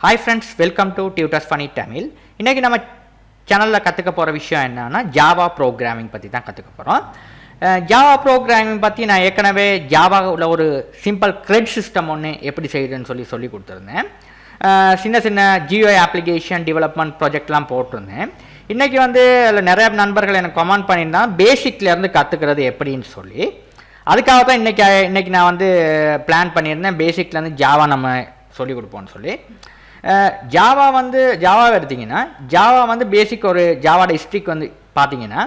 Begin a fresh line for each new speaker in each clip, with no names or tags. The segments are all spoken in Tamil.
Hi friends, welcome to Tutors Funny Tamil. இன்னைக்கு நம்ம சேனல்ல கத்துக்க போற விஷயம் என்னன்னா ஜாவா ப்ரோக்ராமிங் பத்தி தான் கத்துக்க போறோம். ஜாவா ப்ரோக்ராமிங் பத்தி நான் ஏற்கனவே ஜாவால ஒரு சிம்பிள் கிரெட் சிஸ்டம் ஒன்று எப்படி செய்யுதுன்னு சொல்லி கொடுத்துருந்தேன். சின்ன GUI அப்ளிகேஷன் டெவலப்மெண்ட் ப்ராஜெக்ட்லாம் போட்டிருந்தேன். இன்னைக்கு வந்து அதில் நிறைய நண்பர்கள் எனக்கு கமெண்ட் பண்ணியிருந்தாங்க பேசிக்லேருந்து கற்றுக்கிறது எப்படின்னு சொல்லி. அதுக்காக தான் இன்னைக்கு நான் வந்து பிளான் பண்ணியிருந்தேன் பேசிக்லேருந்து ஜாவா நம்ம சொல்லிக் கொடுப்போம்னு சொல்லி. ஜாவா எடுத்திங்கன்னா ஜாவா வந்து பேசிக் ஒரு ஜாவாட ஹிஸ்ட்ரிக்கு வந்து பார்த்தீங்கன்னா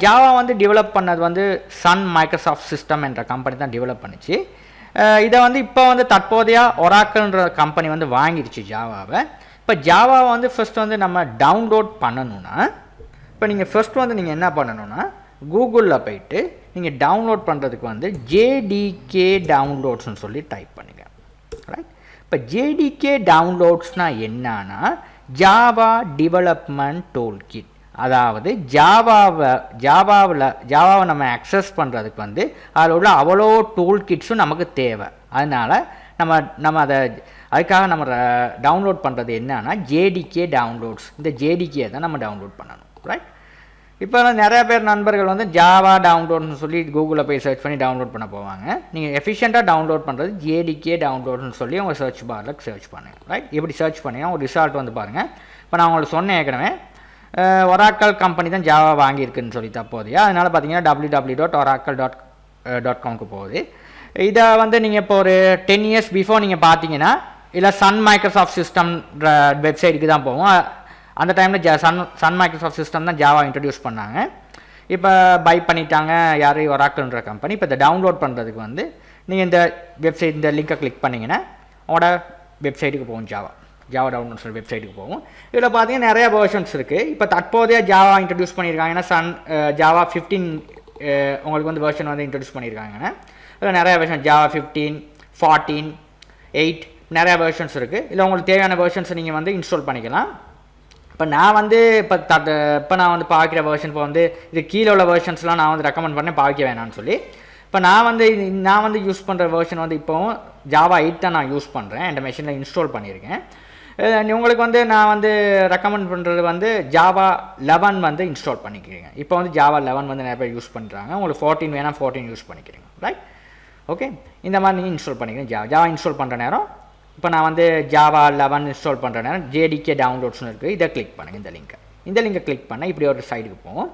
ஜாவா வந்து டெவலப் பண்ணது வந்து சன் மைக்ரோசாஃப்ட் சிஸ்டம் என்ற கம்பெனி தான் டெவலப் பண்ணிச்சு. இதை வந்து இப்போ வந்து தற்போதைய ஒராக்கிள்ன்ற கம்பெனி வந்து வாங்கிடுச்சு ஜாவாவை. இப்போ ஜாவாவை வந்து ஃபஸ்ட் வந்து நம்ம டவுன்லோட் பண்ணணும்னா இப்போ நீங்கள் ஃபஸ்ட் வந்து நீங்கள் என்ன பண்ணணும்னா கூகுளில் போயிட்டு நீங்கள் டவுன்லோட் பண்ணுறதுக்கு வந்து JDK டவுன்லோட்ஸ்னு சொல்லி டைப் பண்ணுங்கள். ரைட், இப்போ JDK டவுன்லோட்ஸ்னால் என்னன்னா ஜாவா டெவலப்மெண்ட் டூல் கிட். அதாவது ஜாவாவை நம்ம அக்சஸ் பண்ணுறதுக்கு வந்து அதில் உள்ள அவ்வளோ டூல் கிட்ஸும் நமக்கு தேவை. அதனால் நம்ம அதுக்காக நம்ம டவுன்லோட் பண்ணுறது என்னன்னா JDK டவுன்லோட்ஸ். இந்த JDK தான் நம்ம டவுன்லோட் பண்ணணும். ரைட், இப்போ நிறைய பேர் நண்பர்கள் வந்து ஜாவா டவுன்லோட்னு சொல்லி கூகுளில் போய் சர்ச் பண்ணி டவுன்லோட் பண்ண போவாங்க. நீங்கள் எஃபிஷியண்ட்டாக டவுன்லோட் பண்ணுறது JDK டவுன்லோட்னு சொல்லி உங்கள் சர்ச் பாரில் சர்ச் பண்ணுங்கள். ரைட், இப்படி சர்ச் பண்ணிங்கன்னா ஒரு ரிசல்ட் வந்து பாருங்கள். இப்போ நான் உங்களுக்கு சொன்னேன் ஏற்கனவே ஒராக்கல் கம்பெனி தான் ஜாவா வாங்கியிருக்குன்னு சொல்லி தப்போதையா. அதனால் பார்த்தீங்கன்னா www.oracle.com போகுது. இதை வந்து நீங்கள் இப்போ ஒரு 10 years பிஃபோர் நீங்கள் பார்த்தீங்கன்னா இல்லை சன் மைக்ரோசாஃப்ட் சிஸ்டம்ன்ற வெப்சைட்டுக்கு தான் போவோம். அந்த டைமில் சன் மைக்ரோசாஃப்ட் சிஸ்டம் தான் ஜாவா இன்ட்ரடியூஸ் பண்ணாங்க. இப்போ பை பண்ணிட்டாங்க யார், ஒராக்கிள்ன்ற கம்பெனி. இப்போ இதை டவுன்லோட் பண்ணுறதுக்கு வந்து நீங்கள் இந்த வெப்சைட் இந்த லிங்கை கிளிக் பண்ணிங்கன்னா உங்களோட வெப்சைட்டுக்கு போகும். ஜாவா டவுன்லோட் சொல்லி வெப்சைட்டுக்கு போகும். இதில் பார்த்தீங்கன்னா நிறைய வெர்ஷன்ஸ் இருக்குது. இப்போ தற்போதைய ஜாவா இன்ட்ரடியூஸ் பண்ணியிருக்காங்கன்னா ஜாவா 15 உங்களுக்கு வந்து வெர்ஷன் வந்து இன்ட்ரடியூஸ் பண்ணியிருக்காங்கன்னா இதில் நிறைய வெர்ஷன் ஜாவா 15, 14, 8 நிறையா வெர்ஷன்ஸ் இருக்குது. இதில் உங்களுக்கு தேவையான வெர்ஷன்ஸை நீங்கள் வந்து இன்ஸ்டால் பண்ணிக்கலாம். இப்போ நான் வந்து இப்போ நான் வந்து பார்க்குற வெர்ஷன் இப்போ வந்து இது கீழே உள்ள வெர்ஷன்ஸ்லாம் நான் வந்து ரெக்கமெண்ட் பண்ணேன் பார்க்க வேணாம்னு சொல்லி. இப்போ நான் வந்து யூஸ் பண்ணுற வெர்ஷன் வந்து இப்போவும் ஜாவா 8 தான் நான் யூஸ் பண்ணுறேன். என் மெஷினில் இன்ஸ்டால் பண்ணியிருக்கேன். உங்களுக்கு வந்து நான் வந்து ரெக்கமெண்ட் பண்ணுறது வந்து ஜாவா 11 வந்து இன்ஸ்டால் பண்ணிக்கிறீங்க. இப்போ வந்து ஜாவா 11 வந்து நிறைய பேர் யூஸ் பண்ணுறாங்க. உங்களுக்கு 14 வேணால் 14 யூஸ் பண்ணிக்கிறீங்க. ரைட், ஓகே, இந்த மாதிரி நீங்கள் இன்ஸ்டால் பண்ணிக்கிறீங்க. ஜாவா இன்ஸ்டால் பண்ணுற நேரம் இப்போ நான் வந்து ஜாவா 11 இன்ஸ்டால் பண்ணுற நேரம் JDK டவுன்லோட்ஸ்னு இருக்குது. இதை கிளிக் பண்ணுங்கள். இந்த லிங்கை கிளிக் பண்ணால் இப்படி ஒரு சைடுக்கு போகும்.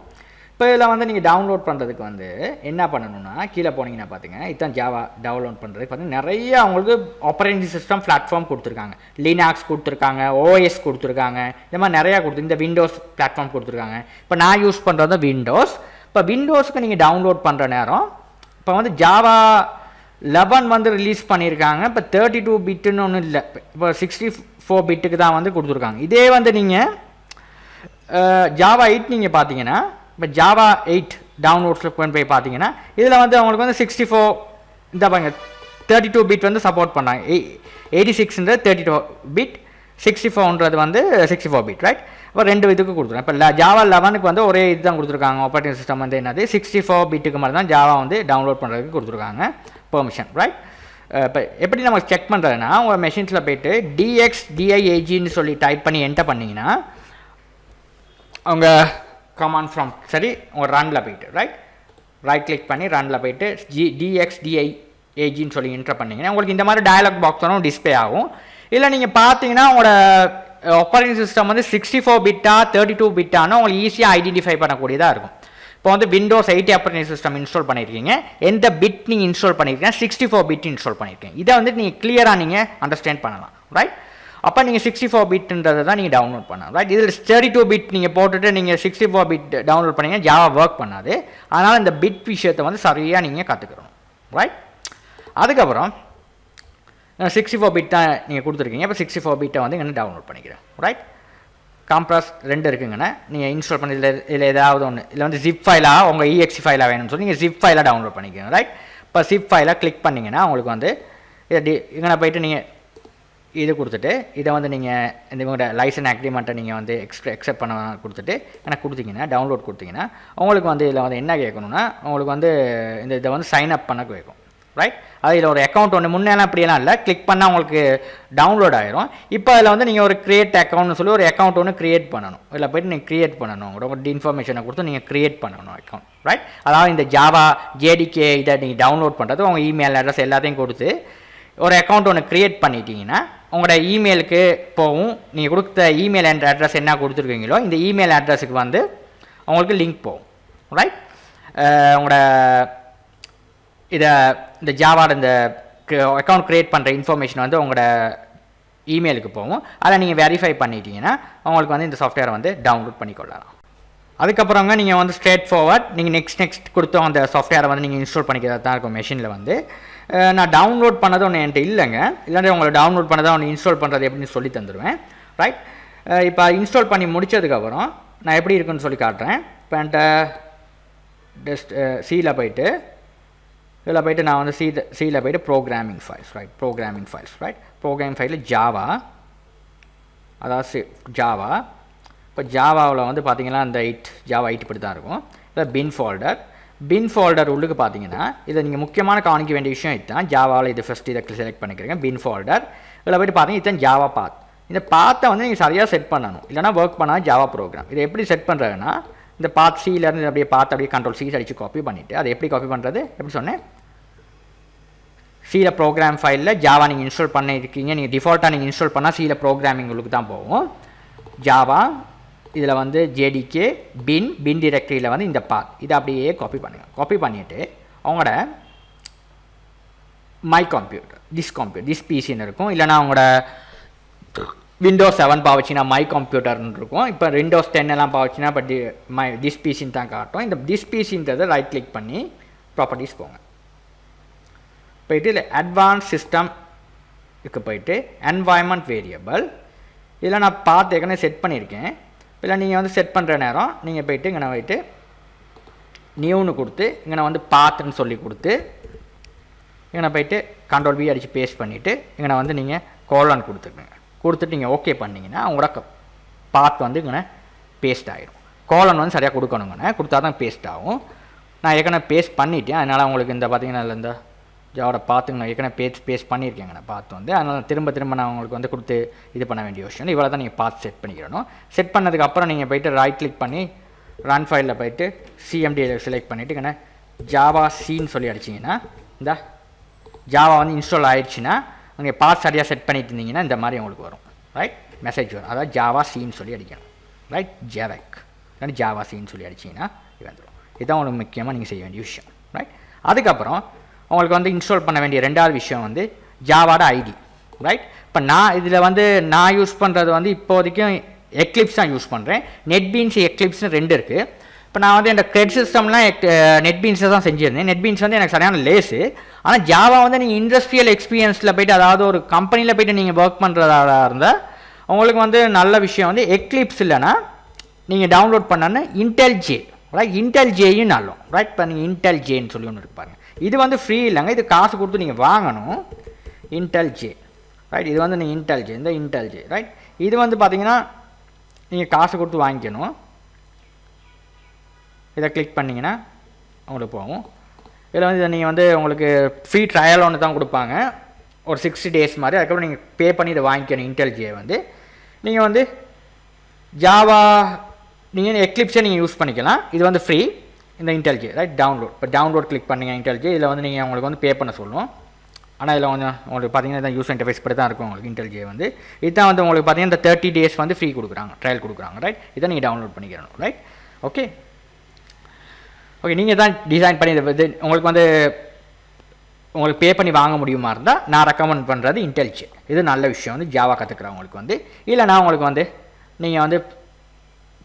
இப்போ இதில் வந்து நீங்கள் டவுன்லோட் பண்ணுறதுக்கு வந்து என்ன பண்ணணும்னா கீழே போனீங்கன்னா பார்த்தீங்கன்னா இதுதான் ஜாவா டவுன்லோட் பண்ணுறதுக்கு பார்த்தீங்கன்னா நிறைய அவங்களுக்கு ஆப்ரேட்டிங் சிஸ்டம் பிளாட்ஃபார்ம் கொடுத்துருக்காங்க. லினாக்ஸ் கொடுத்துருக்காங்க, OS கொடுத்துருக்காங்க, இந்த மாதிரி நிறையா இந்த விண்டோஸ் பிளாட்ஃபார்ம் கொடுத்துருக்காங்க. இப்போ நான் யூஸ் பண்ணுறது விண்டோஸ். இப்போ விண்டோஸ்க்கு நீங்கள் டவுன்லோட் பண்ணுற நேரம் இப்போ வந்து ஜாவா 11 வந்து ரிலீஸ் பண்ணியிருக்காங்க. இப்போ 32 பிட்டுன்னு ஒன்றும் இல்லை, இப்போ 64 பிட்டுக்கு தான் வந்து கொடுத்துருக்காங்க. இதே வந்து நீங்கள் ஜாவா 8 நீங்கள் பார்த்தீங்கன்னா இப்போ ஜாவா 8 டவுன்லோட்ஸில் போய் பார்த்தீங்கன்னா இதில் வந்து அவங்களுக்கு வந்து 64 இந்த பாருங்க 32 பிட் வந்து சப்போர்ட் பண்ணாங்க. 86ன்றது 32 பிட், 64ன்றது வந்து 64 பிட். ரைட், இப்போ 2 இதுக்கு கொடுத்துருக்காங்க. இப்போ ஜாவா 11க்கு வந்து ஒரே இது தான் கொடுத்துருக்காங்க. ஆப்ரேட்டிங் சிஸ்டம் வந்து என்னது 64 பிட்டுக்கு மாதிரி தான் ஜாவா வந்து டவுன்லோட் பண்ணுறதுக்கு கொடுத்துருக்காங்க பெர்மிஷன். ரைட், இப்போ எப்படி நம்ம செக் பண்ணுறதுன்னா உங்கள் மெஷின்ஸில் போய்ட்டு DXDIAGன்னு சொல்லி டைப் பண்ணி என்டர் பண்ணிங்கன்னா அவங்க கமாண்ட் ஃப்ரம் சரி உங்கள் ரனில் போய்ட்டு ரைட் கிளிக் பண்ணி ரனில் போய்ட்டு DXDIAGன்னு சொல்லி என்டர் பண்ணிங்கன்னா உங்களுக்கு இந்த மாதிரி டயலாக் பாக்ஸ் வரும், டிஸ்பிளே ஆகும். இல்லை நீங்கள் பார்த்தீங்கன்னா உங்களோட ஆப்ரேட்டிங் சிஸ்டம் வந்து 64 பிட்டா 32 பிட்டான்னு உங்களுக்கு ஈஸியாக ஐடென்டிஃபை பண்ணக்கூடியதாக இருக்கும். இப்போ வந்து விண்டோஸ் 8 ஆப்ரேட்டிங் சிஸ்டம் இன்ஸ்டால் பண்ணியிருக்கீங்க, எந்த பிட் நீங்கள் இன்ஸ்டால் பண்ணியிருக்கீங்க 64 பிட் இன்ஸ்டால் பண்ணியிருக்கீங்க. இதை வந்து நீங்கள் கிளியராக நீங்கள் அண்டர்ஸ்டாண்ட் பண்ணலாம். ரைட், அப்போ நீங்கள் 64 பிட்ன்றதை தான் நீங்கள் டவுன்லோட் பண்ணலாம். ரைட், இதில் 32 பிட் நீங்கள் போட்டுட்டு நீங்கள் 64 பிட் டவுன்லோட் பண்ணீங்க ஜாவா ஒர்க் பண்ணாது. அதனால் இந்த பிட் விஷயத்தை வந்து சரியாக நீங்கள் கற்றுக்கணும். ரைட், அதுக்கப்புறம் 64 பிட் தான் நீங்கள் கொடுத்துருக்கீங்க. இப்போ 64 பிட்டை வந்து இங்கே டவுன்லோட் பண்ணிக்கிறேன். ரைட், காம்ப்ரஸ் 2 இருக்குங்கண்ணே நீங்கள் இன்ஸ்டால் பண்ணி இதில் ஏதாவது ஒன்று இல்லை வந்து ஜிப் ஃபைலாக உங்கள் EXE ஃபைலாக வேணும்னு சொல்லி நீங்கள் ஜிப் ஃபைலாக டவுன்லோட் பண்ணிக்கோங்க. ரைட், இப்போ ஜிப் ஃபைலாக கிளிக் பண்ணிங்கன்னா உங்களுக்கு வந்து இங்கே போய்ட்டு நீங்கள் இது கொடுத்துட்டு இதை வந்து நீங்கள் இந்த உங்களோட லைசன்ஸ் அக்ரிமெண்ட்டை நீங்கள் வந்து எக்ஸெப்ட் பண்ண கொடுத்துட்டு எனக்கு கொடுத்தீங்கன்னா டவுன்லோட் கொடுத்தீங்கன்னா உங்களுக்கு வந்து இதில் வந்து என்ன கேட்கணுன்னா உங்களுக்கு வந்து இதை வந்து சைன் அப் பண்ண கேட்கும். ரைட். அதில் ஒரு அக்கௌண்ட் ஒன்று முன்னெல்லாம் அப்படியெல்லாம் இல்லை, கிளிக் பண்ணால் உங்களுக்கு டவுன்லோட் ஆயிரும். இப்போ அதில் வந்து நீங்கள் ஒரு கிரியேட் அக்கௌண்ட்னு சொல்லி ஒரு அக்கௌண்ட் ஒன்று கிரியேட் பண்ணணும். இதில் போய்ட்டு நீங்கள் கிரியேட் பண்ணணும், உங்களோட இன்ஃபர்மேஷனை கொடுத்து நீங்கள் கிரியேட் பண்ணணும் அக்கௌண்ட், ரைட். அதாவது இந்த ஜாவா ஜேடிகே இதை நீங்கள் டவுன்லோட் பண்ணுறது உங்கள் இமெயில் அட்ரஸ் எல்லாத்தையும் கொடுத்து ஒரு அக்கௌண்ட் ஒன்று க்ரியேட் பண்ணிட்டீங்கன்னா உங்களோட இமெயிலுக்கு போகும். நீங்கள் கொடுத்த இமெயில் அட்ரஸ் என்ன கொடுத்துருக்கீங்களோ இந்த இமெயில் அட்ரஸுக்கு வந்து உங்களுக்கு லிங்க் போகும், ரைட். உங்களோட இந்த ஜாவாட இந்த அக்கௌண்ட் க்ரியேட் பண்ணுற இன்ஃபர்மேஷன் வந்து உங்களோட இமெயிலுக்கு போகும். அதை நீங்கள் வெரிஃபை பண்ணிட்டீங்கன்னா உங்களுக்கு வந்து இந்த சாஃப்ட்வேரை வந்து டவுன்லோட் பண்ணிக்கொள்ளலாம். அதுக்கப்புறங்க நீங்கள் வந்து ஸ்ட்ரெயிட் ஃபார்வர்ட் நீங்கள் நெக்ஸ்ட் கொடுத்தோம் அந்த சாஃப்ட்வேரை வந்து நீங்கள் இன்ஸ்டால் பண்ணிக்கிறதா தான் இருக்கும் மெஷினில் வந்து. நான் டவுன்லோட் பண்ணது ஒன்று என்கிட்ட இல்லைங்க, இல்லைன்னா உங்களை டவுன்லோட் பண்ணதை ஒன்று இன்ஸ்டால் பண்ணுறது எப்படின்னு சொல்லி தந்துடுவேன், ரைட். இப்போ இன்ஸ்டால் பண்ணி முடித்ததுக்கப்புறம் நான் எப்படி இருக்குன்னு சொல்லி காட்டுறேன். இப்போ என்கிட்ட சியில் போய்ட்டு இதில் போய்ட்டு நான் வந்து சியில் போய்ட்டு ப்ரோக்ராமிங் ஃபைல்ஸ், ரைட். ப்ரோக்ராமிங் ஃபைலில் ஜாவா, அதாவது ஜாவா. இப்போ ஜாவாவில் வந்து பார்த்தீங்கன்னா இந்த ஜாவா 8 இப்படி தான் இருக்கும். இதில் பின் ஃபோல்டர் உள்ளுக்கு பார்த்தீங்கன்னா இதை நீங்கள் முக்கியமான கவனிக்க வேண்டிய விஷயம் இதுதான். ஜாவாவில் இது ஃபஸ்ட்டு இதை செலக்ட் பண்ணிக்கிறீங்க, பின் ஃபோல்டர். இதில் போய்ட்டு பார்த்தீங்கன்னா இதுதான் ஜாவா பாத். இந்த பாத்தை வந்து நீங்கள் சரியாக செட் பண்ணணும், இல்லைனா ஒர்க் பண்ணால் ஜாவா ப்ரோக்ராம். இதை எப்படி செட் பண்ணுறதுன்னா இந்த பாத் சியிலேருந்து அப்படியே அப்படியே கண்ட்ரோல் சி அடித்து காப்பி பண்ணிவிட்டு அதை எப்படி காப்பி பண்ணுறது எப்படி சொன்னேன். சியில் ப்ரோக்ராம் ஃபைலில் ஜாவா நீங்கள் இன்ஸ்டால் பண்ணியிருக்கீங்க, நீங்கள் டிஃபால்ட்டாக நீங்கள் இன்ஸ்டால் பண்ணால் சியில் ப்ரோக்ராமிங் உங்களுக்கு தான் போகும். ஜாவா இதில் வந்து ஜேடிகே பின் டிரெக்டரியில் வந்து இந்த பாத் இதை அப்படியே காப்பி பண்ணுங்கள். காப்பி பண்ணிவிட்டு அவங்களோட மை கம்ப்யூட்டர் திஸ் பிசின்னு இருக்கும், இல்லைனா அவங்களோட விண்டோஸ் 7 பாவச்சின்னா மை கம்ப்யூட்டர்னு இருக்கும். இப்போ விண்டோஸ் 10 எல்லாம் பாவச்சின்னா இப்போ திஸ் பிசின்னு தான் காட்டும். இந்த திஸ் பிசின்றதை ரைட் கிளிக் பண்ணி ப்ராப்பர்ட்டிஸ் போங்க. போய்ட்டு இல்லை அட்வான்ஸ் சிஸ்டம் இதுக்கு போய்ட்டு என்வாயன்மெண்ட் வேரியபிள் இதில் நான் பாத் ஏற்கனவே செட் பண்ணியிருக்கேன். இல்லை நீங்கள் வந்து செட் பண்ணுற நேரம் நீங்கள் போய்ட்டு இங்கே போய்ட்டு நியூன்னு கொடுத்து இங்கே வந்து பாத்துன்னு சொல்லி கொடுத்து இங்கே போய்ட்டு கண்ட்ரோல் V அடித்து பேஸ்ட் பண்ணிவிட்டு இங்கே வந்து நீங்கள் கோலன் கொடுத்துட்டு நீங்கள் ஓகே பண்ணிங்கன்னா உங்களோட பாத் வந்து இங்கே பேஸ்ட் ஆகிடும். கோலன் வந்து சரியாக கொடுக்கணுங்கண்ணே, கொடுத்தா தான் பேஸ்ட் ஆகும். நான் ஏற்கனவே பேஸ்ட் பண்ணிவிட்டேன், அதனால் உங்களுக்கு இந்த பார்த்தீங்கன்னா இந்த ஜாவோட பாத்துங்க நான் ஏற்கனவே பேஸ்ட் பண்ணியிருக்கேங்க நான் பார்த்து வந்து. அதனால் திரும்ப நான் உங்களுக்கு வந்து கொடுத்து இது பண்ண வேண்டிய விஷயம் இவ்வளோ தான். நீங்கள் பார்த்து செட் பண்ணிக்கிறணும். செட் பண்ணதுக்கப்புறம் நீங்கள் போய்ட்டு ரைட் கிளிக் பண்ணி ரன் ஃபைலில் போய்ட்டு சிஎம்டி செலக்ட் பண்ணிவிட்டு இங்கே ஜாவா சின்னு சொல்லி அடிச்சிங்கன்னா இந்த ஜாவா வந்து இன்ஸ்டால் ஆகிடுச்சின்னா நீங்கள் பாத் சரியாக செட் பண்ணிட்டு இருந்தீங்கன்னா இந்த மாதிரி உங்களுக்கு வரும், ரைட். மெசேஜ் வரும், அதாவது ஜாவா சின்னு சொல்லி அடிக்கணும், ரைட். ஜேவக் இல்லைன்னா ஜாவா சின்னு சொல்லி அடிச்சிங்கன்னா இது வந்துடும். இதுதான் உங்களுக்கு முக்கியமாக நீங்கள் செய்ய வேண்டிய விஷயம், ரைட். அதுக்கப்புறம் உங்களுக்கு வந்து இன்ஸ்டால் பண்ண வேண்டிய ரெண்டாவது விஷயம் வந்து ஜாவாட ஐடி, ரைட். இப்போ இதில் வந்து நான் யூஸ் பண்ணுறது வந்து இப்போதைக்கும் எக்லிப்ஸ் தான் யூஸ் பண்ணுறேன். நெட்பீன்ஸ் எக்லிப்ஸ்னு 2 இருக்குது. இப்போ நான் வந்து இந்த கிரெட் சிஸ்டம்லாம் நெட்பீன்ஸை தான் செஞ்சுருந்தேன். நெட்பீன்ஸ் வந்து எனக்கு சரியான லேஸு. ஆனால் ஜாவா வந்து நீங்கள் இண்டஸ்ட்ரியல் எக்ஸ்பீரியன்ஸில் போய்ட்டு அதாவது ஒரு கம்பெனியில் போய்ட்டு நீங்கள் ஒர்க் பண்ணுறதா இருந்தால் உங்களுக்கு வந்து நல்ல விஷயம் வந்து எக்லிப்ஸ் இல்லைன்னா நீங்கள் டவுன்லோட் பண்ணோன்னு இன்டெல் ஜே, ரைட். இன்டெல் ஜேயும் நல்லோம், ரைட். இப்போ நீங்கள் இன்டெல் ஜேன்னு சொல்லி ஒன்று இருப்பாங்க. இது வந்து ஃப்ரீ இல்லைங்க, இது காசு கொடுத்து நீங்கள் வாங்கணும். Intel J, right. இது வந்து நீங்கள் இன்டெல் ஜே, இந்த இன்டெல் ஜே, ரைட். இது வந்து பார்த்தீங்கன்னா நீங்கள் காசு கொடுத்து வாங்கிக்கணும். இதை கிளிக் பண்ணிங்கன்னா உங்களுக்கு போகும். இதில் வந்து நீங்கள் வந்து உங்களுக்கு ஃப்ரீ ட்ரையல் ஒன்று தான் கொடுப்பாங்க, ஒரு 60 days மாதிரி. அதுக்கப்புறம் நீங்கள் பே பண்ணி இதை வாங்கிக்கணும். இன்டெல் ஜே வந்து நீங்கள் வந்து ஜாவா நீங்கள் எக்லிப்ஸே நீங்கள் யூஸ் பண்ணிக்கலாம். இது வந்து ஃப்ரீ, இந்த இன்டெல் ஜே, ரைட். இப்போ டவுன்லோட் கிளிக் பண்ணுங்க இன்டெல் ஜே. இதில் வந்து நீங்கள் உங்களுக்கு வந்து பே பண்ண சொல்லும். ஆனால் இதில் கொஞ்சம் உங்களுக்கு பார்த்தீங்கன்னா இதான் யூஸ் இன்டர்ஃபேஸ் படி தான் இருக்கும் உங்களுக்கு இன்டெல் ஜே வந்து. இதுதான் வந்து உங்களுக்கு பார்த்தீங்கன்னா இந்த 30 days வந்து ஃப்ரீ கொடுக்குறாங்க, ட்ரையல் கொடுக்குறாங்க, ரைட். இதை நீங்கள் டவுன்லோட் பண்ணிக்கிறணும், ரைட். ஓகே நீங்கள் தான் டிசைன் பண்ணி இது உங்களுக்கு வந்து உங்களுக்கு பே பண்ணி வாங்க முடியுமா இருந்தால் நான் ரெக்கமெண்ட் பண்ணுறது இன்டெல் ஜே. இது நல்ல விஷயம் வந்து ஜாவா கற்றுக்குறவங்களுக்கு வந்து. இல்லைனா உங்களுக்கு வந்து நீங்கள் வந்து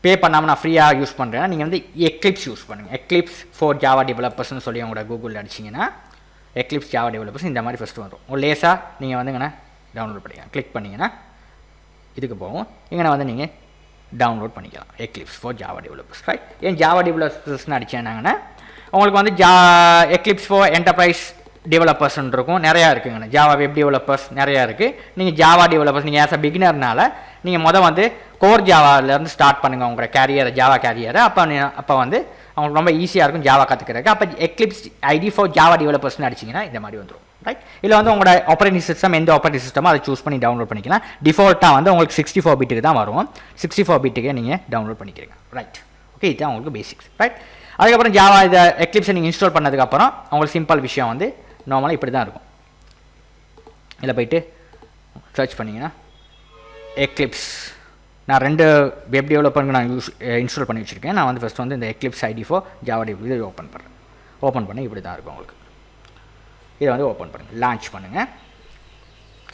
பே பண்ணாமல் நான் ஃப்ரீயாக யூஸ் பண்ணுறேன்னா நீங்கள் வந்து எக்லிப்ஸ் யூஸ் பண்ணுங்கள். எக்லிப்ஸ் ஃபார் ஜாவா டெவலப்பர்ஸ்னு சொல்லி உங்களோட கூகுளில் அடிச்சிங்கன்னா எக்லிப்ஸ் ஜாவா டெவலப்பர்ஸ் இந்த மாதிரி ஃபஸ்ட்டு வரும். ஒரு லேஸாக நீங்கள் வந்து இங்கே டவுன்லோட் பண்ணிக்கலாம். கிளிக் பண்ணிங்கன்னா இதுக்கு போகும். இங்கே வந்து நீங்கள் டவுன்லோட் பண்ணிக்கலாம் Eclipse for Java developers, right. ஏன் ஜாவா டெவலப்பர்ஸ்னு அடிச்சேன்னாங்கன்னா உங்களுக்கு வந்து எக்லிப்ஸ் ஃபார் என்டர்பிரைஸ் டெவலப்பர்ஸ்ன்னு இருக்கும், நிறையா இருக்குங்கண்ணா. ஜாவா வெப் டெவலப்பர்ஸ் நிறையா இருக்குது. நீங்கள் ஜாவா டெவலப்பர்ஸ் நீங்கள் ஆஸ் அ பிகினர்னால நீங்கள் வந்து கோர் ஜாவாலேருந்து ஸ்டார்ட் பண்ணுங்கள் உங்களோட கேரியரை, ஜாவா கேரியரை. அப்போ வந்து அவங்களுக்கு ரொம்ப ஈஸியாக இருக்கும் ஜாவா கற்றுக்கிறதுக்கு. அப்போ எக்லிப்ஸ் ஐடி ஃபார் ஜாவா டெவலப்பர்ஸ்னு அடிச்சிங்கன்னா இந்த மாதிரி வந்துடும். ரைட், இல்லை வந்து உங்களோட ஆப்ரேட்டிங் சிஸ்டம் எந்த ஆப்ரேட்டிங் சிஸ்டமோ அதை சூஸ் பண்ணி டவுன்லோட் பண்ணிக்கலாம். டிஃபால்ட்டாக வந்து உங்களுக்கு 64 பிட்டுக்கு தான் வரும். 64 பிட்டுக்கு நீங்கள் டவுன்லோட் பண்ணிக்கிறீங்க. ரைட், ஓகே, இதுதான் உங்களுக்கு பேசிக்ஸ். ரைட், அதுக்கப்புறம் ஜாவா இதை எக்லிப்ஸை நீங்கள் இன்ஸ்டால் பண்ணதுக்கப்புறம் உங்களுக்கு சிம்பிள் விஷயம் வந்து நார்மலாக இப்படி தான் இருக்கும். இதில் போய்ட்டு சர்ச் பண்ணிங்கன்னா எக்லிப்ஸ், நான் 2 வெப் டெவலப்பருக்கு நான் இன்ஸ்டால் பண்ணி வச்சுருக்கேன். நான் வந்து ஃபஸ்ட் வந்து இந்த Eclipse ID for Java developer இதை ஓப்பன் பண்ணுறேன். ஓப்பன் பண்ணி இப்படி தான் இருக்கும் உங்களுக்கு. இதை வந்து ஓப்பன் பண்ணுங்கள், லான்ச் பண்ணுங்கள்.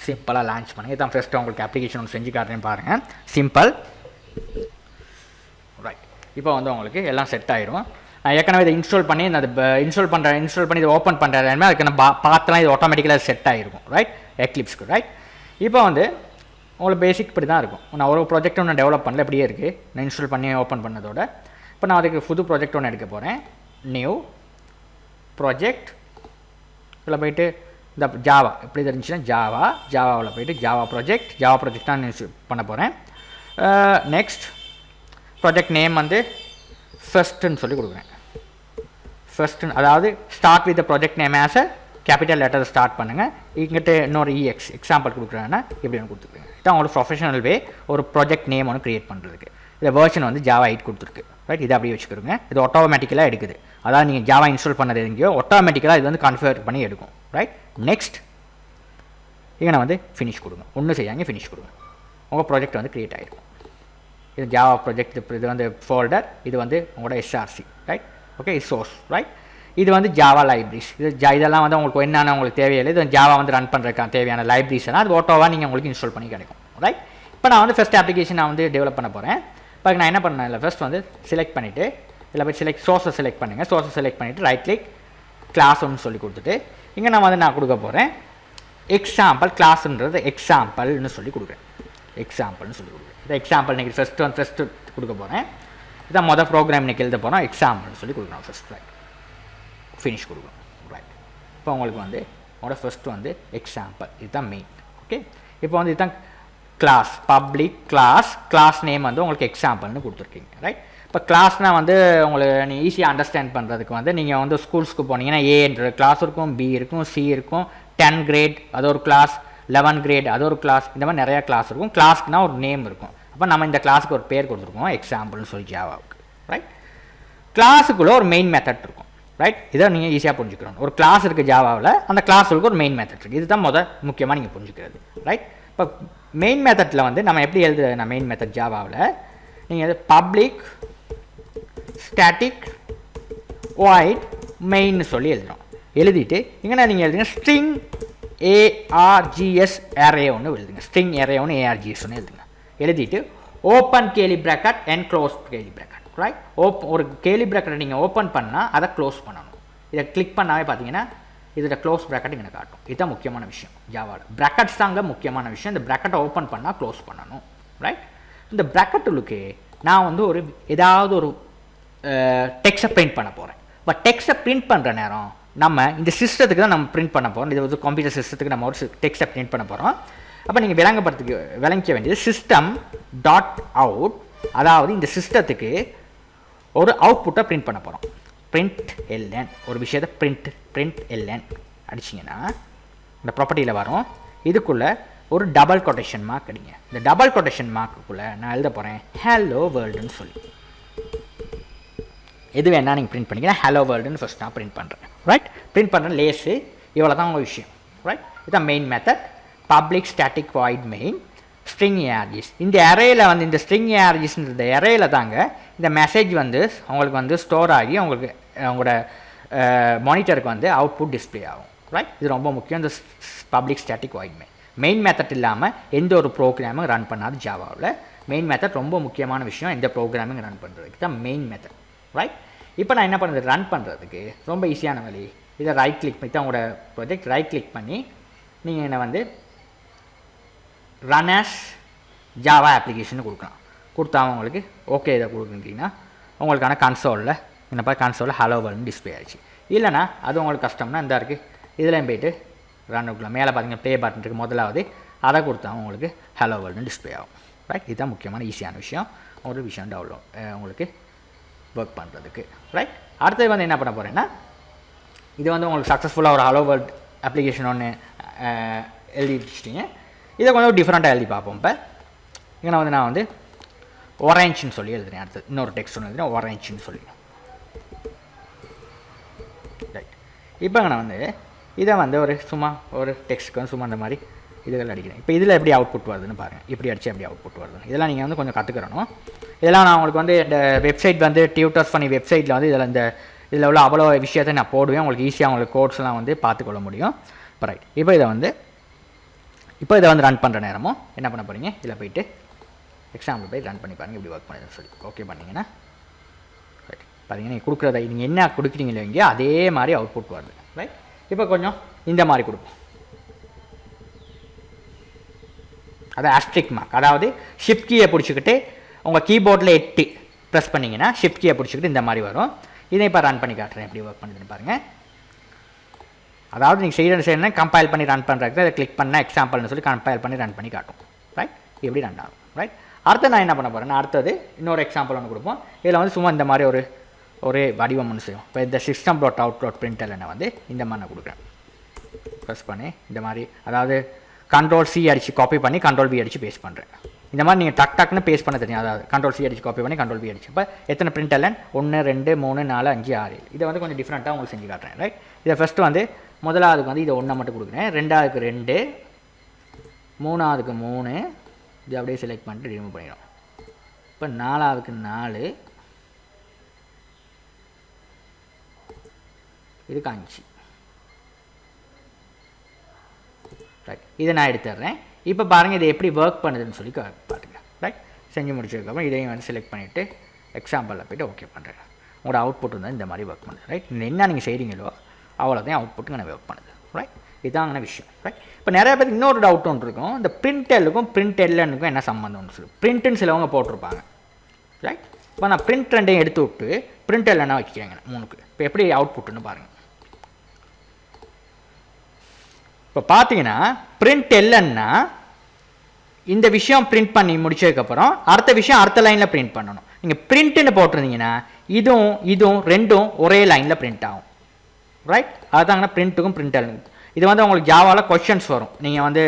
சிம்பிளாக லான்ச் பண்ணுங்கள். இதான் ஃபஸ்ட்டு உங்களுக்கு அப்ளிகேஷன் ஒன்று செஞ்சு காட்டுறேன்னு பாருங்கள். சிம்பிள். ரைட், இப்போ வந்து உங்களுக்கு எல்லாம் செட் ஆயிரும். நான் ஏற்கனவே இதை இன்ஸ்டால் பண்ணி அது இன்ஸ்டால் பண்ணி இதை ஓப்பன் பண்ணுறேன். அதுக்கு நான் பார்த்தலாம் இது ஆட்டோமேட்டிக்கலாக செட் ஆகிருக்கும். ரைட், எக்லிப்ஸ்க்கு. ரைட், இப்போ வந்து உங்களுக்கு பேசிக் இப்படி தான் இருக்கும். நான் ஒரு ப்ராஜெக்ட் ஒன்று டெவலப் பண்ணல, இப்படியே இருக்குது. நான் இன்ஸ்டால் பண்ணி ஓப்பன் பண்ணதோட இப்போ நான் அதுக்கு புது ப்ராஜெக்ட் ஒன்று எடுக்க போகிறேன். நியூ ப்ராஜெக்ட், இதில் போய்ட்டு இந்த ஜாவா எப்படி தெரிஞ்சுன்னா ஜாவாவில் போய்ட்டு ஜாவா ப்ராஜெக்ட் தான் பண்ண போகிறேன். நெக்ஸ்ட் ப்ராஜெக்ட் நேம் வந்து ஃபர்ஸ்ட்டுன்னு சொல்லி கொடுக்குறேன். ஃபர்ஸ்ட்டு, அதாவது start with the project name as a capital letter start பண்ணுங்கள். இங்கிட்ட இன்னொரு எக்ஸாம்பிள் கொடுக்குறேன்னா இப்படி ஒன்று கொடுத்துருக்குங்க. இதான் உங்களுக்கு ப்ரொஃபஷனல் வே ஒரு ப்ராஜெக்ட் நேம் ஒன்று க்ரியேட் பண்ணுறதுக்கு. இந்த வெர்ஷன் வந்து ஜாவா 8 கொடுத்துருக்கு. ரைட், இதை அப்படியே வச்சுக்கிறோங்க. இது ஆட்டோமேட்டிக்கலாக எடுக்குது. அதாவது நீங்கள் ஜாவா இன்ஸ்டால் பண்ணது எங்கேயோ ஆட்டோமேட்டிக்கலாக இது வந்து கன்ஃபிகர் பண்ணி எடுக்கும். ரைட், நெக்ஸ்ட் இங்கே நான் வந்து ஃபினிஷ் கொடுங்க. ஒன்றும் செய்யாங்க, ஃபினிஷ் கொடுங்க. உங்கள் ப்ராஜெக்ட் வந்து க்ரியேட் ஆகிருக்கும். இது ஜாவா ப்ராஜெக்ட், இது வந்து ஃபோல்டர், இது வந்து உங்களோட எஸ்ஆர்சி. ரைட், ஓகே, இது சோர்ஸ். ரைட், இது வந்து ஜாவா லைப்ரரிஸ். இதெல்லாம் வந்து உங்களுக்கு என்னென்ன உங்களுக்கு தேவையில்லை, இது ஜாவா வந்து ரன் பண்ணுறதுக்கான தேவையான லைப்ரரிஸ் எல்லாம் அது ஓட்டோவாக நீங்கள் உங்களுக்கு இன்ஸ்டால் பண்ணி கிடைக்கும். ரைட், இப்போ நான் வந்து ஃபஸ்ட் அப்ளிகேஷன் நான் வந்து டெவலப் பண்ண போகிறேன். இப்போ நான் என்ன பண்ணேன், இல்லை ஃபஸ்ட் வந்து செலக்ட் பண்ணிவிட்டு இதில் போய் சோர்ஸை செலக்ட் பண்ணுங்கள். சோர்ஸை செலக்ட் பண்ணிவிட்டு ரைட் கிளிக் கிளாஸ் ஒன்று சொல்லி கொடுத்துட்டு இங்கே நான் வந்து கொடுக்க போகிறேன் எக்ஸாம்பிள். கிளாஸ்ன்றது எக்ஸாம்பிள்னு சொல்லி கொடுக்குறேன். எக்ஸாம்பிள்னு சொல்லி கொடுக்குறேன். இது எக்ஸாம்பிள் நீங்கள் ஃபஸ்ட்டு கொடுக்க போகிறேன். இதான் மொதல் ப்ரோக்ராம் இன்றைக்கி எழுத போகிறோம். எக்ஸாம்பிள்னு சொல்லி கொடுக்குறோம். ஃபஸ்ட் ரைட், ஃபினிஷ் கொடுக்கணும். ரைட், இப்போ உங்களுக்கு வந்து உங்களோட ஃபஸ்ட்டு வந்து எக்ஸாம்பிள், இதுதான் மெயின். ஓகே, இப்போ வந்து இதுதான் கிளாஸ், பப்ளிக் கிளாஸ் நேம் வந்து உங்களுக்கு எக்ஸாம்பிள்னு கொடுத்துருக்கீங்க. ரைட், இப்போ கிளாஸ்னால் வந்து உங்களுக்கு நீங்கள் ஈஸியாக அண்டர்ஸ்டாண்ட் பண்ணுறதுக்கு வந்து நீங்கள் வந்து ஸ்கூல்ஸ்க்கு போனீங்கன்னா ஏன்ற கிளாஸ் இருக்கும், பி இருக்கும், சி இருக்கும், 10 கிரேட் அது ஒரு கிளாஸ், 11 கிரேட் அது ஒரு கிளாஸ், இந்த மாதிரி நிறையா கிளாஸ் இருக்கும். கிளாஸ்க்குனா ஒரு நேம் இருக்கும். அப்போ நம்ம இந்த கிளாஸுக்கு ஒரு பேர் கொடுத்துருக்கோம், எக்ஸாம்பிள்னு சொல்லி ஜாவாவுக்கு. ரைட், கிளாஸுக்குள்ளே ஒரு மெயின் மெத்தட் இருக்கும். ரைட், இதை நீங்கள் ஈஸியாக புரிஞ்சுக்கணும். ஒரு கிளாஸ் இருக்குது ஜாவாவில், அந்த கிளாஸுக்கு ஒரு மெயின் மெத்தட் இருக்குது. இதுதான் முக்கியமாக நீங்கள் புரிஞ்சுக்கிறது. ரைட், இப்போ மெயின் மெத்தடில் வந்து நம்ம எப்படி எழுதுனா மெயின் மெத்தட் ஜாவாவில் நீங்கள் பப்ளிக் ஸ்டாட்டிக் வாய்ட் மெயின்னு சொல்லி எழுதுகிறோம். எழுதிட்டு இங்கே நீங்கள் எழுதுங்க ஸ்ட்ரிங் ஏஆர்ஜிஎஸ் அரே ஒன்று எழுதுங்க. ஸ்ட்ரிங் அரே ஒன்று ஏஆர்ஜிஎஸ் ஒன்று எழுதுங்க. எழுதிட்டு ஓப்பன் கேலி ப்ராக்கெட் அண்ட் க்ளோஸ் கேலி ப்ராக்கெட். ரைட், ஒரு கேலி ப்ராக்கெட்டை நீங்கள் ஓப்பன் பண்ணால் அதை க்ளோஸ் பண்ணணும். இதை கிளிக் பண்ணாவே பார்த்தீங்கன்னா இதோட க்ளோஸ் ப்ராக்கெட் இங்கே காட்டும். இதுதான் முக்கியமான விஷயம் ஜாவாவில். ப்ராக்கெட்ஸ் தாங்க முக்கியமான விஷயம். இந்த ப்ராக்கெட்டை ஓப்பன் பண்ணால் க்ளோஸ் பண்ணணும். ரைட், இந்த ப்ராக்கெட்டுக்கு நான் வந்து ஏதாவது ஒரு டெக்ஸ்ட்டை பிரிண்ட் பண்ண போகிறேன். பட் டெக்ஸ்ட்டை பிரிண்ட் பண்ணுற நேரம் நம்ம இந்த சிஸ்டத்துக்கு தான் நம்ம பிரிண்ட் பண்ண போகிறோம். இது வந்து கம்ப்யூட்டர் சிஸ்டத்துக்கு நம்ம ஒரு டெக்ஸ்ட்டை பிரிண்ட் பண்ண போகிறோம். அப்போ நீங்கள் விளங்கிக்க வேண்டியது சிஸ்டம் டாட் அவுட், அதாவது இந்த சிஸ்டத்துக்கு ஒரு அவுட்புட்டை பிரிண்ட் பண்ண போகிறோம். பிரிண்ட் எல்என் ஒரு விஷயத்தை பிரிண்ட் எல்என் அடிச்சிங்கன்னா இந்த ப்ராப்பர்ட்டியில் வரும். இதுக்குள்ளே ஒரு டபுள் கொட்டேஷன் மார்க் அடிங்க. இந்த டபுள் கொட்டேஷன் மார்க்குள்ளே நான் எழுத போகிறேன் ஹலோ வேர்ல்டுன்னு சொல்லி. எது வேணா நீங்கள் பிரிண்ட் பண்ணிக்கலாம். ஹலோ வேர்ல்டுன்னு ஃபஸ்ட் நான் பிரிண்ட் பண்ணுறேன். ரைட், பிரிண்ட் பண்ணுற லேஸு இவ்வளோ தான் உங்கள் விஷயம். ரைட், இதுதான் main method. Public static void main string args. இந்த அரேயில் வந்து இந்த ஸ்ட்ரிங் ஏஆர்ஜிஸ்ன்ற அரேயில் தாங்க இந்த மெசேஜ் வந்து உங்களுக்கு வந்து ஸ்டோர் ஆகி உங்களுக்கு உங்களோட மானிட்டருக்கு வந்து அவுட்புட் டிஸ்பிளே ஆகும். ரைட், இது ரொம்ப முக்கியம். இந்த public static void main method இல்லாமல் எந்த ஒரு ப்ரோக்ராமும் ரன் பண்ணாது ஜாவாவில். மெயின் மெத்தட் ரொம்ப முக்கியமான விஷயம் எந்த ப்ரோக்ராமிங் ரன் பண்ணுறதுக்கு தான் மெயின் மெத்தட். ரைட், இப்போ நான் என்ன பண்ணுறது, ரன் பண்ணுறதுக்கு ரொம்ப ஈஸியான வழி. இதை ரைட் கிளிக் பண்ணி தான் உங்களோட ப்ராஜெக்ட் ரைட் கிளிக் பண்ணி நீங்கள் என்ன வந்து ரன் ஆஸ் ஜாவா அப்ளிகேஷன் கொடுக்கலாம். கொடுத்தா உங்களுக்கு ஓகே இதை கொடுக்குறீங்கன்னா உங்களுக்கான கன்சோலில் என்னப்பா கன்சோலில் ஹலோ வேர்ல்டுன்னு டிஸ்பிளே ஆகிடுச்சு. இல்லைனா அது உங்களுக்கு கஷ்டம்னா இந்த இருக்குது இதுலேயும் போய்ட்டு ரன் கொடுக்கலாம். மேலே பார்த்தீங்கன்னா ப்ளே பட்டன் இருக்குது முதலாவது, அதை கொடுத்தா உங்களுக்கு ஹலோ வேர்ல்டுன்னு டிஸ்பிளே ஆகும். ரைட், இதுதான் முக்கியமான ஈஸியான விஷயம். ஒரு விஷயம் டவுன்லோட் உங்களுக்கு ஒர்க் பண்ணுறதுக்கு. ரைட், அடுத்தது வந்து என்ன பண்ண போகிறேன்னா, இது வந்து உங்களுக்கு சக்ஸஸ்ஃபுல்லாக ஒரு ஹலோ வேர்ல்ட் அப்ளிகேஷன் ஒன்று எழுதி வச்சுட்டிங்க. இதை கொஞ்சம் டிஃப்ரெண்ட்டாக எழுதி பார்ப்போம். இப்போ இங்கே வந்து நான் வந்து ஒரேஞ்சுன்னு சொல்லி எழுதுறேன். அடுத்தது இன்னொரு டெக்ஸ்ட் ஒன்று எழுதுறேன், ஒரேஞ்சுன்னு சொல்லி. ரைட், இப்போ நான் வந்து இதை வந்து ஒரு சும்மா ஒரு டெக்ஸ்ட்டுக்கு வந்து சும்மா அந்த மாதிரி இதுகள் அடிக்கிறேன். இப்போ இதில் எப்படி அவுட்புட் வருதுன்னு பாருங்கள். இப்படி அடித்து எப்படி அவுட்புட் வருது, இதெல்லாம் நீங்கள் வந்து கொஞ்சம் கற்றுக்கிறணும். இதெல்லாம் நான் உங்களுக்கு வந்து இந்த வெப்சைட் வந்து டியூட்டர்ஸ் பண்ணி வெப்சைட்டில் வந்து இதில் உள்ள அவ்வளோ விஷயத்தை நான் போடுவேன். உங்களுக்கு ஈஸியாக உங்களுக்கு கோட்ஸ்லாம் வந்து பார்த்துக்கொள்ள முடியும். இப்போ ரைட், இப்போ இதை வந்து ரன் பண்ணுற நேரமும் என்ன பண்ண போகிறீங்க, இதில் போய்ட்டு எக்ஸாம்பிள் போய் ரன் பண்ணி பாருங்கள் இப்படி ஒர்க் பண்ணுதுன்னு சொல்லி. ஓகே பண்ணிங்கன்னா ரைட், பார்த்தீங்கன்னா நீங்கள் கொடுக்குறத நீங்கள் என்ன கொடுக்குறீங்களோ இங்கே அதே மாதிரி அவுட்புட் வருது. ரைட், இப்போ கொஞ்சம் இந்த மாதிரி கொடுப்போம். அது ஆஸ்ட்ரிக் மார்க், அதாவது ஷிஃப்ட் கீயை பிடிச்சிக்கிட்டு உங்கள் கீபோர்டில் 8 ப்ரெஸ் பண்ணிங்கன்னா ஷிஃப்ட் கீயை பிடிச்சிக்கிட்டு இந்த மாதிரி வரும். இதை இப்போ ரன் பண்ணி காட்டுறேன் எப்படி ஒர்க் பண்ணுதுன்னு பாருங்கள். அதாவது நீங்கள் செய்யணும் கம்பைல் பண்ணி ரன் பண்ணுறதுக்கு அதை கிளிக் பண்ணால் எக்ஸாம்பிள்னு சொல்லி கம்பைல் பண்ணி ரன் பண்ணி காட்டும். ரைட், இப்படி ரன் ஆகும். ரைட், அடுத்து நான் என்ன பண்ண போகிறேன்னா, அடுத்தது இன்னொரு எக்ஸாம்பிள் ஒன்று கொடுப்போம். இதில் வந்து சும்மா இந்த மாதிரி ஒரு வடிவம் ஒன்று செய்யும். இப்போ இந்த system dot out dot brindle என்ன வந்து இந்த மாதிரி நான் கொடுக்குறேன். ப்ரெஸ் பண்ணி இந்த மாதிரி, அதாவது கண்ட்ரோல் சி அடித்து காப்பி பண்ணி கண்ட்ரோல் பி அடித்து பேஸ்ட் பண்ணுறேன். இந்த மாதிரி நீங்கள் டக்குன்னு பேஸ்ட் பண்ண தெரியும். அதாவது கண்ட்ரோல் சி அடித்து காப்பி பண்ணி கண்ட்ரோல் பி அடிச்சு. இப்போ எத்தனை பிரிண்டல் 1 2 3 4 5 6 இதை வந்து கொஞ்சம் டிஃப்ரெண்ட்டாக உங்களுக்கு செஞ்சு காட்டுறேன். ரைட், இதை ஃபஸ்ட்டு வந்து முதலாவதுக்கு வந்து இதை 1 மட்டும் கொடுக்குறேன், ரெண்டாவதுக்கு 2, மூணாவதுக்கு 3 இது அப்படியே செலக்ட் பண்ணிட்டு ரிமூவ் பண்ணிடும். இப்போ நாலாவதுக்கு 4, இதுக்கு 5. ரைட், இதை நான் எடுத்துடுறேன். இப்போ பாருங்கள் இது எப்படி ஒர்க் பண்ணுதுன்னு சொல்லி பாருங்கள். ரைட், செஞ்சு முடிச்சதுக்கப்புறம் இதையும் வந்து செலக்ட் பண்ணிவிட்டு எக்ஸாம்பிளில் போய்ட்டு ஓகே பண்ணுறேன். உங்களோட அவுட்புட் வந்து இந்த மாதிரி ஒர்க் பண்ணுது. ரைட், என்ன நீங்கள் செய்கிறீங்களோ அவ்வளோதான் அவுட்புட்டுங்க நான் ஒர்க் பண்ணுது. ரைட், இதாங்கன விஷயம். ரைட், இப்போ நிறைய பேர் இன்னொரு டவுட் ஒன்று இருக்கும், இந்த பிரிண்ட் எல்லுக்கும் பிரிண்ட் எல்லுக்கும் என்ன சம்மந்தம்னு சொல்லி பிரிண்ட்டுன்னு சிலவங்க போட்டிருப்பாங்க. ரைட், இப்போ நான் பிரிண்ட் 2 எடுத்து விட்டு பிரிண்ட் எல் என்ன வைக்கிறேங்க 3க்கு. இப்போ எப்படி அவுட்புட்டுன்னு பாருங்கள். இப்போ பார்த்தீங்கன்னா பிரிண்ட் எல்லுன்னா இந்த விஷயம் பிரிண்ட் பண்ணி முடிச்சதுக்கப்புறம் அடுத்த விஷயம் அடுத்த லைனில் பிரிண்ட் பண்ணணும். நீங்கள் பிரிண்ட்டுன்னு போட்டிருந்தீங்கன்னா இதுவும் ரெண்டும் ஒரே லைனில் பிரிண்ட் ஆகும். ரைட், அதுதாங்கன்னா பிரிண்ட்டுக்கும் பிரிண்ட் எல். இது வந்து உங்களுக்கு ஜாவாவில் கொஷின்ஸ் வரும். நீங்கள் வந்து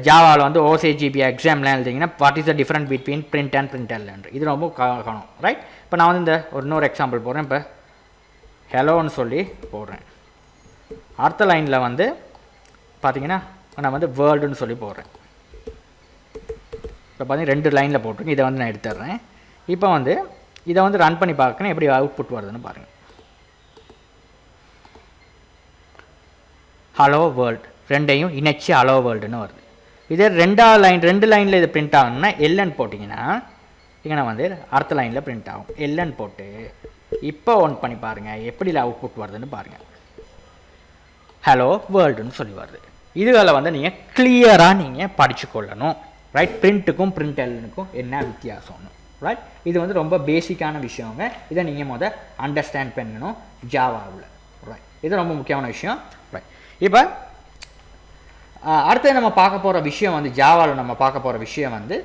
ஜாவாவில் வந்து OCGB எக்ஸாம்லாம் எழுதிங்கன்னா what is the different between print and print L என்று இது ரொம்ப காணும். ரைட், இப்போ நான் வந்து இந்த இன்னொரு எக்ஸாம்பிள் போடுறேன். இப்போ ஹலோன்னு சொல்லி போடுறேன். அடுத்த லைனில் வந்து பார்த்தீங்கன்னா நான் வந்து வேர்ல்டுன்னு சொல்லி போடுறேன். இப்போ பார்த்தீங்கன்னா 2 லைனில் போட்டிருக்கேன். இதை வந்து நான் எடுத்துடுறேன். இப்போ வந்து இதை வந்து ரன் பண்ணி பார்க்கணும் எப்படி அவுட்புட் வருதுன்னு பாருங்கள். ஹலோ வேர்ல்டு ரெண்டையும் இணைச்சி ஹலோ வேர்ல்டுன்னு வருது. இதே 2 லைனில் இது பிரிண்ட் ஆகணும்னா எல்என் போட்டிங்கன்னா இங்கே நான் வந்து அடுத்த லைனில் பிரிண்ட் ஆகும். எல்என் போட்டு இப்போ ஒன் பண்ணி பாருங்கள் எப்படி அவுட்புட் வருதுன்னு பாருங்கள். ஹலோ வேர்ல்டுன்னு சொல்லி வருது. இதுகளை வந்து நீங்கள் கிளியராக நீங்கள் படித்து கொள்ளணும். ரைட், பிரிண்ட்டுக்கும் பிரிண்ட் எல்லுக்கும் என்ன வித்தியாசம்னு. ரைட், இது வந்து ரொம்ப பேசிக்கான விஷயங்க. இதை நீங்கள் அண்டர்ஸ்டாண்ட் பண்ணணும் ஜாவாவில். ரைட், இது ரொம்ப முக்கியமான விஷயம். ரைட், இப்போ அடுத்து நம்ம பார்க்க போகிற விஷயம் வந்து ஜாவாவில் நம்ம பார்க்க போகிற விஷயம் வந்து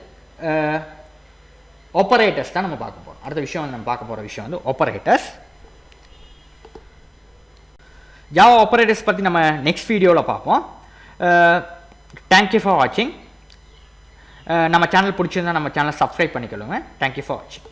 ஆப்பரேட்டர்ஸ் தான் நம்ம பார்க்க போகிறோம். அடுத்த விஷயம் வந்து நம்ம பார்க்க போகிற விஷயம் வந்து ஆப்பரேட்டர்ஸ். ஜாவா ஆப்பரேட்டர்ஸ் பற்றி நம்ம நெக்ஸ்ட் வீடியோவில் பார்ப்போம். தேங்க்யூ ஃபார் வாட்சிங். நம்ம சேனல் பிடிச்சிருந்தா நம்ம சேனலை சப்ஸ்கிரைப் பண்ணிக்கொள்ளுங்க. தேங்க்யூ ஃபார் வாட்சிங்.